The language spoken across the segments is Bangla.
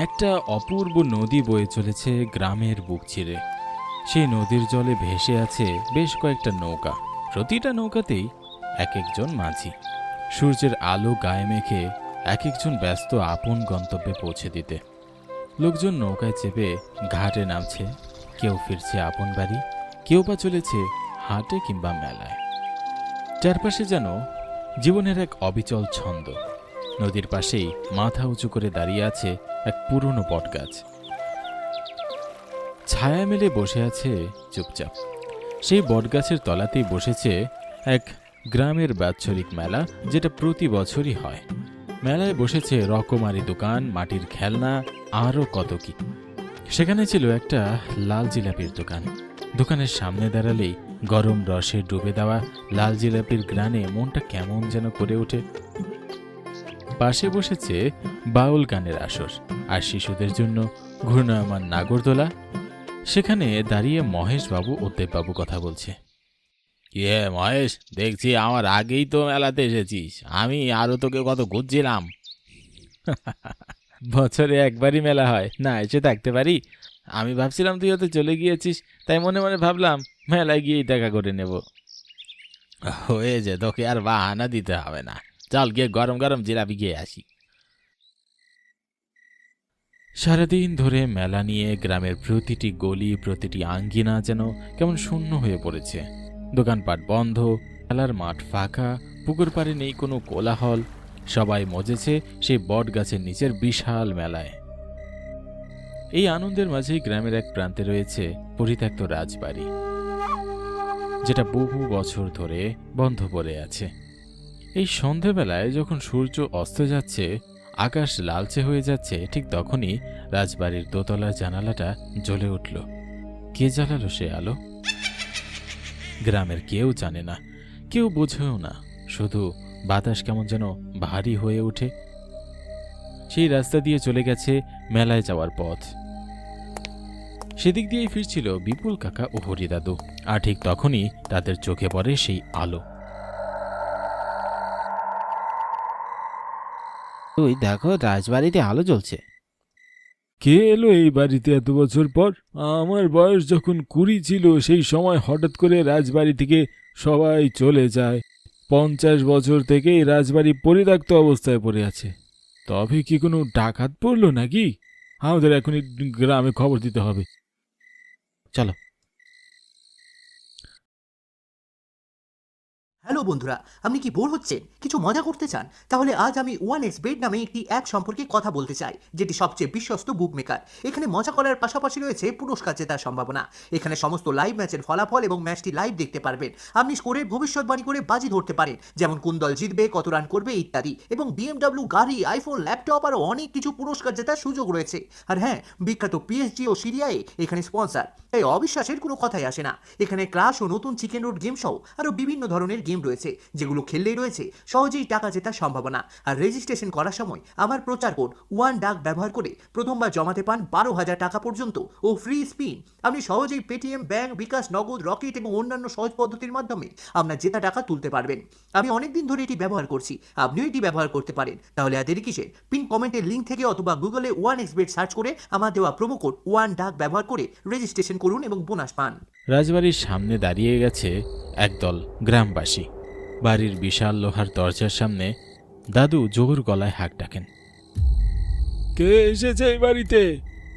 একটা অপূর্ব নদী বয়ে চলেছে গ্রামের বুক চিরে। সেই নদীর জলে ভেসে আছে বেশ কয়েকটা নৌকা। প্রতিটা নৌকাতেই এক একজন মাঝি, সূর্যের আলো গায়ে মেখে এক একজন ব্যস্ত আপন গন্তব্যে পৌঁছে দিতে। লোকজন নৌকায় চেপে ঘাটে নামছে, কেউ ফিরছে আপন বাড়ি, কেউ বা চলেছে হাটে কিংবা মেলায়। চারপাশে যেন জীবনের এক অবিচল ছন্দ। নদীর পাশেই মাথা উঁচু করে দাঁড়িয়ে আছে এক পুরনো বটগাছ, ছায়া মেলে বসে আছে চুপচাপ। সেই বটগাছের তলাতেই বসেছে এক গ্রামের বাৎসরিক মেলা, যেটা প্রতি বছরই হয়। মেলায় বসেছে রকমারি দোকান, মাটির খেলনা, আরও কত কি। সেখানে ছিল একটা লাল জিলাপির দোকান। দোকানের সামনে দাঁড়ালেই গরম রসে ডুবে দেওয়া লাল জিলাপির গ্রানে মনটা কেমন যেন করে ওঠে। পাশে বসেছে বাউল গানের আসর আর শিশুদের জন্য ঘূর্ণায়মান নাগরদোলা। সেখানে দাঁড়িয়ে মহেশবাবু ও দেববাবু কথা বলছে। ইয়ে মহেশ, দেখছি আমার আগেই তো মেলাতে এসেছিস। আমি আরো তোকে কত খুঁজছিলাম। বছরে একবারই মেলা হয়, না এসে থাকতে পারি? আমি ভাবছিলাম তুই হয়তো চলে গিয়েছিস, তাই মনে মনে ভাবলাম মেলায় গিয়েই দেখা করে নেব। হয়েছে, তোকে আর বাহানা দিতে হবে না। চল গিয়ে গরম গরম জিলাপি খেয়ে আসি। সারাদিন ধরে মেলা নিয়ে গ্রামের প্রতিটি গলি, প্রতিটি আঙ্গিনা যেন কেমন শূন্য হয়ে পড়েছে। দোকানপাট বন্ধ, খেলার মাঠ ফাঁকা, পুকুর পাড়ে নেই কোনো কোলাহল। সবাই মজেছে সেই বট গাছের নিচের বিশাল মেলায়। এই আনন্দের মাঝেই গ্রামের এক প্রান্তে রয়েছে পরিত্যক্ত রাজবাড়ি, যেটা বহু বছর ধরে বন্ধ পড়ে আছে। এই সন্ধেবেলায় যখন সূর্য অস্ত যাচ্ছে, আকাশ লালচে হয়ে যাচ্ছে, ঠিক তখনই রাজবাড়ির দোতলার জানালাটা জ্বলে উঠল। কে জ্বালালো সে আলো? গ্রামের কেউ জানে না, কেউ বোঝেও না। শুধু বাতাস কেমন যেন ভারী হয়ে ওঠে। সেই রাস্তা দিয়ে চলে গেছে মেলায় যাওয়ার পথ। সেদিক দিয়েই ফিরছিল বিপুল কাকা ও হরিদাদু, আর ঠিক তখনই তাদের চোখে পড়ে সেই আলো। তুই দেখো, রাজবাড়িতে আলো জ্বলছে। কে এলো এই বাড়িতে এত বছর পর? আমার বয়স যখন 20 ছিল, সেই সময় হঠাৎ করে রাজবাড়ি থেকে সবাই চলে যায়। 50 বছর থেকে এই রাজবাড়ি পরিত্যক্ত অবস্থায় পড়ে আছে। তবে কি কোনো ডাকাত পড়লো নাকি? আমাদের এখনই গ্রামে খবর দিতে হবে। চলো। হ্যালো বন্ধুরা, আপনি কি বোর হচ্ছেন, কিছু মজা করতে চান? তাহলে আজ আমি 1xbet নামে একটি অ্যাপ সম্পর্কে কথা বলতে চাই, যেটি সবচেয়ে বিশ্বস্ত বুক মেকার। এখানে মজা করার পাশাপাশি রয়েছে পুরস্কার জেতার সম্ভাবনা। এখানে সমস্ত লাইভ ম্যাচের ফলাফল এবং ম্যাচটি লাইভ দেখতে পারবেন। আপনি স্কোরের ভবিষ্যৎবাণী করে বাজি ধরতে পারেন, যেমন কোন দল জিতবে, কত রান করবে ইত্যাদি। এবং BMW গাড়ি, আইফোন, ল্যাপটপ আরও অনেক কিছু পুরস্কার জেতার সুযোগ রয়েছে। আর হ্যাঁ, বিখ্যাত PSG ও সিরিয়ায় এখানে স্পন্সর, তাই অবিশ্বাসের কোনো কথাই আসে না। এখানে ক্রাশ ও নতুন চিকেন রোড গেম সহ আরও বিভিন্ন ধরনের গেম রয়েছে, যেগুলো খেললেই রয়েছে সহজেই টাকা জেতার সম্ভাবনা। আর রেজিস্ট্রেশন করার সময় আমার প্রচার কোড ওয়ান ডাক ব্যবহার করে প্রথমবার জমাতে পান 12,000 টাকা পর্যন্ত ও ফ্রি স্পিন। আপনি সহজেই পেটিএম, ব্যাংক, বিকাশ, নগদ, রকেট এবং অন্যান্য সহজ পদ্ধতির মাধ্যমে আপনার জেতা টাকা তুলতে পারবেন। আমি অনেকদিন ধরে এটি ব্যবহার করছি, আপনিও এটি ব্যবহার করতে পারেন। তাহলে আর দেরি কিসের? পিন কমেন্টের লিঙ্ক থেকে অথবা গুগলে 1xbet সার্চ করে আমার দেওয়া প্রোমো কোড ওয়ান ডাক ব্যবহার করে রেজিস্ট্রেশন করুন এবং বোনাস পান। রাজবাড়ির সামনে দাঁড়িয়ে গেছে একদল গ্রামবাসী। বাড়ির বিশাল লোহার দরজার সামনে দাদু জোর গলায় হাঁক ডাকেন। কে এসেছে এই বাড়িতে?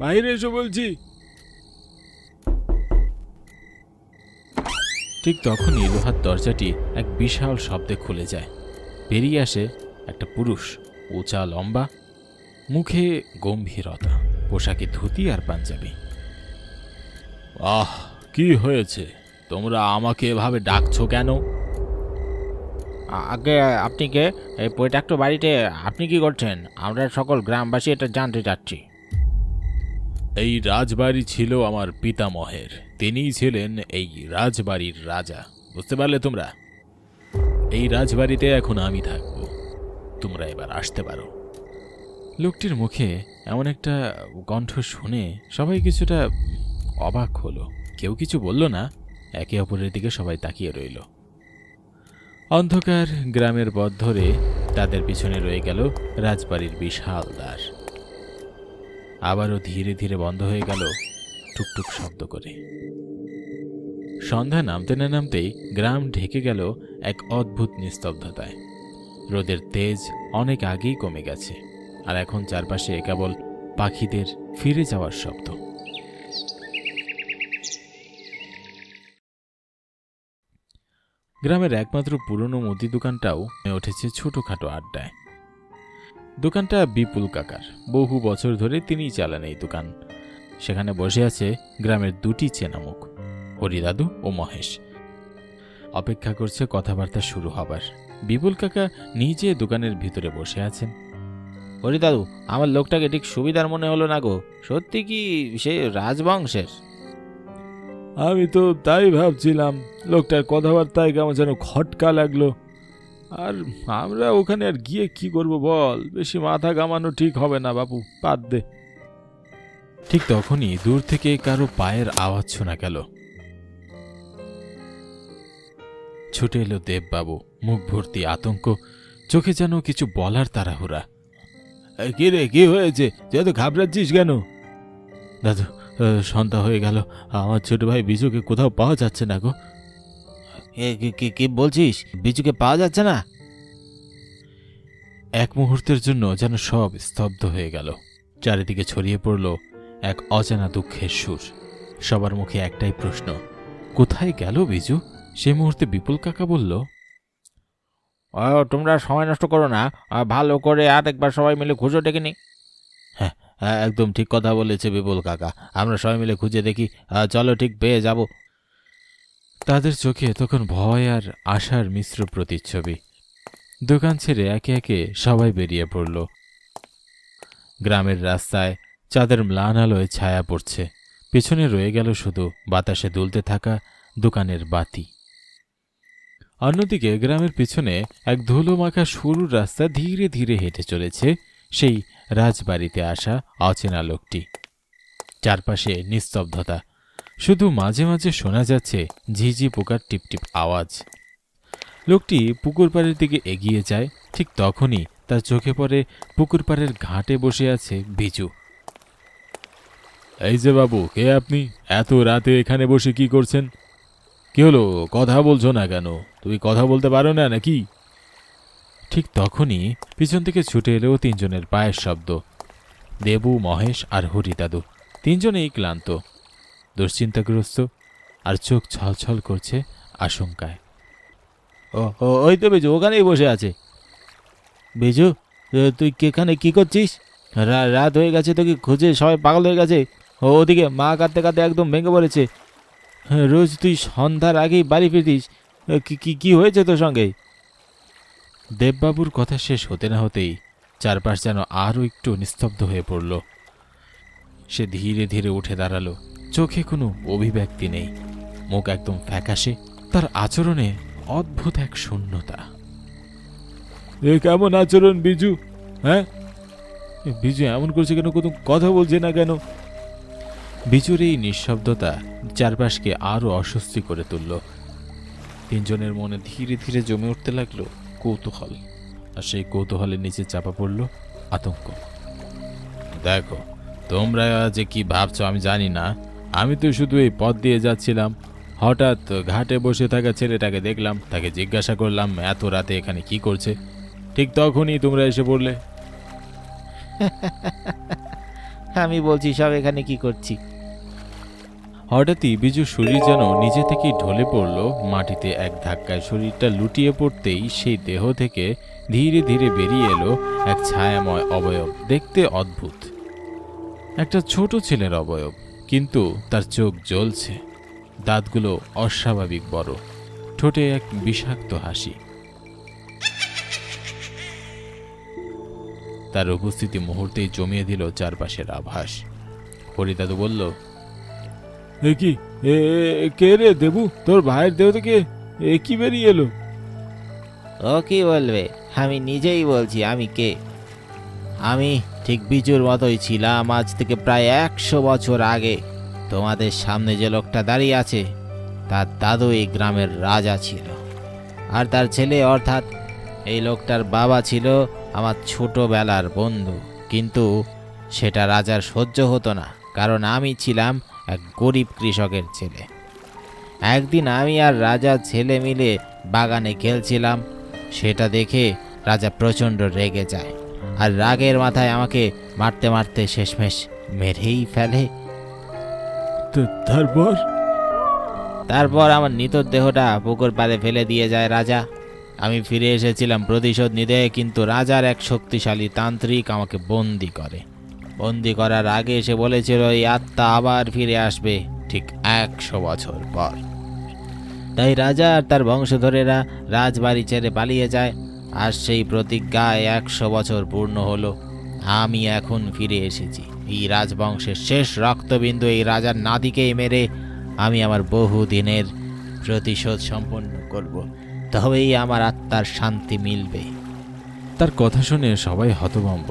বাইরে এসো বলছি। ঠিক তখনই লোহার দরজাটি এক বিশাল শব্দে খুলে যায়। বেরিয়ে আসে একটা পুরুষ, উঁচা লম্বা, মুখে গম্ভীরতা, পোশাকে ধুতি আর পাঞ্জাবি। আহ, কি হয়েছে? তোমরা আমাকে এভাবে ডাকছো কেন? আগে আপনি কে? এই পরিত্যক্ত বাড়িতে আপনি কি করছেন? আমরা সকল গ্রামবাসী এটা জানতে চাচ্ছি। এই রাজবাড়ি ছিল আমার পিতামহের। তিনিই ছিলেন এই রাজবাড়ির রাজা। বুঝতে পারলে তোমরা? এই রাজবাড়িতে এখন আমি থাকব। তোমরা এবার আসতে পারো। লোকটির মুখে এমন একটা কণ্ঠ শুনে সবাই কিছুটা অবাক হলো। কেউ কিছু বলল না, একে অপরের দিকে সবাই তাকিয়ে রইল। অন্ধকার গ্রামের পথ ধরে তাদের পিছনে রয়ে গেল রাজবাড়ির বিশাল দ্বার। আবারও ধীরে ধীরে বন্ধ হয়ে গেল টুকটুক শব্দ করে। সন্ধ্যা নামতে না নামতেই গ্রাম ঢেকে গেল এক অদ্ভুত নিস্তব্ধতায়। রোদের তেজ অনেক আগেই কমে গেছে, আর এখন চারপাশে কেবল পাখিদের ফিরে যাওয়ার শব্দ। গ্রামের একমাত্র পুরনো মুদি দোকানটাও হয়ে উঠেছে ছোটখাটো আড্ডায়। দোকানটা বিপুল কাকার, বহু বছর ধরে তিনিই চালান এই দোকান। সেখানে বসে আছে গ্রামের দুটি চেনা মুখ, হরিদাদু ও মহেশ। অপেক্ষা করছে কথাবার্তা শুরু হবার। বিপুল কাকা নিজে দোকানের ভিতরে বসে আছেন। হরি দাদু, আমার লোকটাকে ঠিক সুবিধার মনে হলো না গো। সত্যি কি সে রাজবংশের? আমি তো তাই ভাবছিলাম, লোকটার কথাবার্তায় কেমন যেন খটকা লাগলো। আর আমরা ওখানে আর গিয়ে কি করব বল, বেশি মাথা ঘামানো ঠিক হবে না বাপু, বাদ দে। ঠিক তখনই দূর থেকে কারো পায়ের আওয়াজ শোনা গেল। ছুটে এলো দেববাবু, মুখ ভর্তি আতঙ্ক, চোখে যেন কিছু বলার তাড়াহুড়া। কি রে, কি হয়েছে? তুই এত ঘাবড়াচ্ছিস কেন? দাদু, সন্ধ্যা হয়ে গেল, আমার ছোট ভাই বিজুকে কোথাও পাওয়া যাচ্ছে না গো। কি বলছিস? বিজুকে পাওয়া যাচ্ছে না? এক মুহূর্তের জন্য যেন সব স্তব্ধ হয়ে গেল। চারিদিকে ছড়িয়ে পড়ল এক অজানা দুঃখের সুর। সবার মুখে একটাই প্রশ্ন, কোথায় গেল বিজু? সে মুহূর্তে বিপুল কাকা বলল, তোমরা সময় নষ্ট করো না, ভালো করে আর একবার সবাই মিলে খুঁজো ডেকে নি। হ্যাঁ, একদম ঠিক কথা বলেছে বিপুল কাকা, আমরা সবাই মিলে খুঁজে দেখি, চলো ঠিক পেয়ে যাব। তাদের চোখে তখন ভয় আর আশার মিশ্র প্রতিচ্ছবি। দোকান ছেড়ে একে একে সবাই বেরিয়ে পড়ল। গ্রামের রাস্তায় চাঁদের ম্লান আলোয় ছায়া পড়ছে, পেছনে রয়ে গেল শুধু বাতাসে দুলতে থাকা দোকানের বাতি। অন্যদিকে গ্রামের পিছনে এক ধুলো মাখা সরু রাস্তা ধীরে ধীরে হেঁটে চলেছে সেই রাজবাড়িতে আসা অচেনা লোকটি। চারপাশে নিস্তব্ধতা, শুধু মাঝে মাঝে শোনা যাচ্ছে ঝিঝি পোকার টিপটিপ আওয়াজ। লোকটি পুকুর পাড়ের দিকে এগিয়ে যায়, ঠিক তখনই তার চোখে পড়ে পুকুর পাড়ের ঘাটে বসে আছে বিজু। এই যে বাবু, কে আপনি? এত রাতে এখানে বসে কি করছেন? কি হলো, কথা বলছো না কেন? তুমি কথা বলতে পারো না নাকি? ঠিক তখনই পিছন থেকে ছুটে এলো তিনজনের পায়ের শব্দ। দেবু, মহেশ আর হরিদাদু তিনজনেই ক্লান্ত, দুশ্চিন্তাগ্রস্ত, আর চোখ ছলছল করছে আশঙ্কায়। ওই তো বিজু ওখানেই বসে আছে। বিজু, তুই এখানে কি করছিস? রাত হয়ে গেছে, তো কি খুঁজে সবাই পাগল হয়ে গেছে। ওদিকে মা কাঁদতে কাঁদতে একদম ভেঙে পড়েছে। রোজ তুই সন্ধ্যার আগেই বাড়ি ফিরতিস, কি হয়েছে তোর সঙ্গে? দেববাবুর কথা শেষ হতে না হতেই চারপাশ যেন আরও একটু নিস্তব্ধ হয়ে পড়ল। সে ধীরে ধীরে উঠে দাঁড়ালো, চোখে কোনো অভিব্যক্তি নেই, মুখ একদম ফ্যাকাশে, তার আচরণে অদ্ভুত এক শূন্যতা। এ কেমন আচরণ বিজু? হ্যাঁ, বিজু এমন করছে কেন? কোনো কথা বলছে না কেন? বিজুর এই নিঃশব্দতা চারপাশকে আরও অস্বস্তি করে তুলল। তিনজনের মনে ধীরে ধীরে জমে উঠতে লাগলো কৌতূহল, আর সেই কৌতূহলের নিচে চাপা পড়ল আতঙ্ক। দেখো, তোমরা যে কি ভাবছো আমি জানি না, আমি তো শুধু এই পথ দিয়ে যাচ্ছিলাম, হঠাৎ ঘাটে বসে থাকা ছেলেটাকে দেখলাম, তাকে জিজ্ঞাসা করলাম এত রাতে এখানে কি করছে। ঠিক তখনই তোমরা এসে পড়লে। আমি বলছি সব এখানে কি করছি। হঠাৎই বিজুর শরীর যেন নিজে থেকেই ঢলে পড়ল মাটিতে। এক ধাক্কায় শরীরটা লুটিয়ে পড়তেই সেই দেহ থেকে ধীরে ধীরে বেরিয়ে এলো এক ছায়াময় অবয়ব, দেখতে অদ্ভুত, একটা ছোট ছেলের অবয়ব, কিন্তু তার চোখ জ্বলছে, দাঁতগুলো অস্বাভাবিক বড়, ঠোঁটে এক বিষাক্ত হাসি। তার উপস্থিতি মুহূর্তেই জমিয়ে দিল চারপাশের আভাস। হরিদাদু বলল, এ কি, কে রে দেবু? তোর ভাইয়ের দেহ থেকে এ কি বেরিয়ে এলো? ও কি বলবে, আমি নিজেই বলছি আমি কে। আমি ঠিক বিজুর মতোই ছিলাম আজ থেকে প্রায় 100 বছর আগে। তোমাদের সামনে যে লোকটা দাঁড়িয়ে আছে তার দাদু এই গ্রামের রাজা ছিল, আর তার ছেলে অর্থাৎ এই লোকটার বাবা ছিল আমার ছোটবেলার বন্ধু, কিন্তু সেটা রাজার সহ্য হতো না, কারণ আমি ছিলাম এক গরিব কৃষকের ছেলে। একদিন আমি আর রাজা ছেলে মিলে বাগানে খেলছিলাম, সেটা দেখে রাজা প্রচণ্ড রেগে যায়, আর রাগের মাথায় আমাকে মারতে মারতে শেষমেশ মেরেই ফেলে। তারপর আমার নিথর দেহটা পুকুর পাড়ে ফেলে দিয়ে যায় রাজা। আমি ফিরে এসেছিলাম প্রতিশোধ নিতে, কিন্তু রাজার এক শক্তিশালী তান্ত্রিক আমাকে বন্দি করে। বন্দি করার আগে সে বলেছিল এই আত্মা আবার ফিরে আসবে ঠিক 100 বছর পর। তাই রাজা আর তার বংশধরেরা রাজবাড়ি ছেড়ে পালিয়ে যায়, আর সেই প্রতিজ্ঞায় 100 বছর পূর্ণ হলো। আমি এখন ফিরে এসেছি। এই রাজবংশের শেষ রক্তবিন্দু এই রাজার নাতিকেই মেরে আমি আমার বহুদিনের প্রতিশোধ সম্পন্ন করব, তবেই আমার আত্মার শান্তি মিলবে। তার কথা শুনে সবাই হতভম্ব।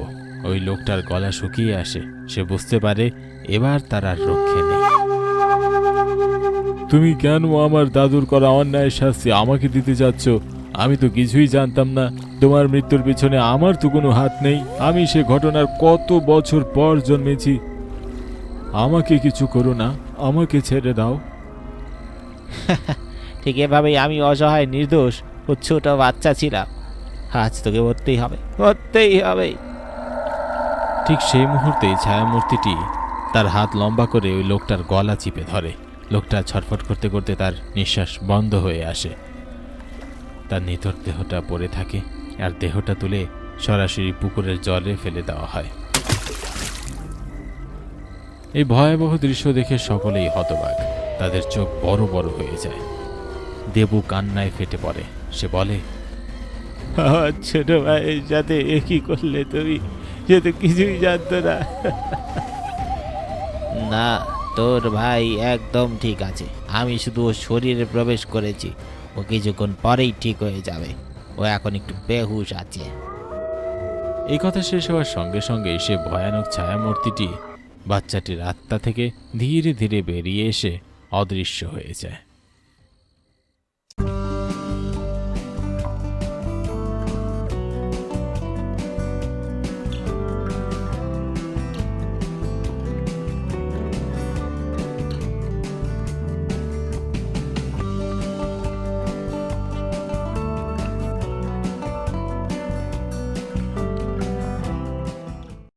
ওই লোকটার গলা শুকিয়ে আসে। সে বুঝতে পারে এবার তার আর রক্ষে নেই। তুমি কেন আমার দাদুর করা অন্যায় শাস্তি আমাকে দিতে যাচ্ছ? আমি তো কিছুই জানতাম না। তোমার মৃত্যুর পিছনে আমার তো কোনো হাত নেই। আমি সে ঘটনার কত বছর পর জন্মেছি। আমাকে কিছু করো না, আমাকে ছেড়ে দাও। ঠিক এভাবেই আমি অসহায় নির্দোষ ও ছোট বাচ্চা ছিলাম। আজ তোকে মরতেই হবে, মরতেই হবে। ঠিক সেই মুহূর্তেই ছায়ামূর্তিটি তার হাত লম্বা করে ওই লোকটার গলা চিপে ধরে। লোকটা ছটফট করতে করতে তার নিঃশ্বাস বন্ধ হয়ে আসে। তার নিথর দেহটা পড়ে থাকে, আর দেহটা তুলে সরাসরি পুকুরের জলে ফেলে দেওয়া হয়। এই ভয়াবহ দৃশ্য দেখে সকলেই হতবাক। তাদের চোখ বড় বড় হয়ে যায়। দেবু কান্নায় ফেটে পড়ে। সে বলে, ছোট ভাইয়ের সাথে কি করলে তুমি? সে তো কিছুই জানতো না। না, তোর ভাই একদম ঠিক আছে। আমি শুধু ওর শরীরে প্রবেশ করেছি। ও কিছুক্ষণ পরেই ঠিক হয়ে যাবে। ও এখন একটু বেহুশ আছে। এই কথা শেষ হওয়ার সঙ্গে সঙ্গে সে ভয়ানক ছায়ামূর্তিটি বাচ্চাটির আত্মা থেকে ধীরে ধীরে বেরিয়ে এসে অদৃশ্য হয়ে যায়।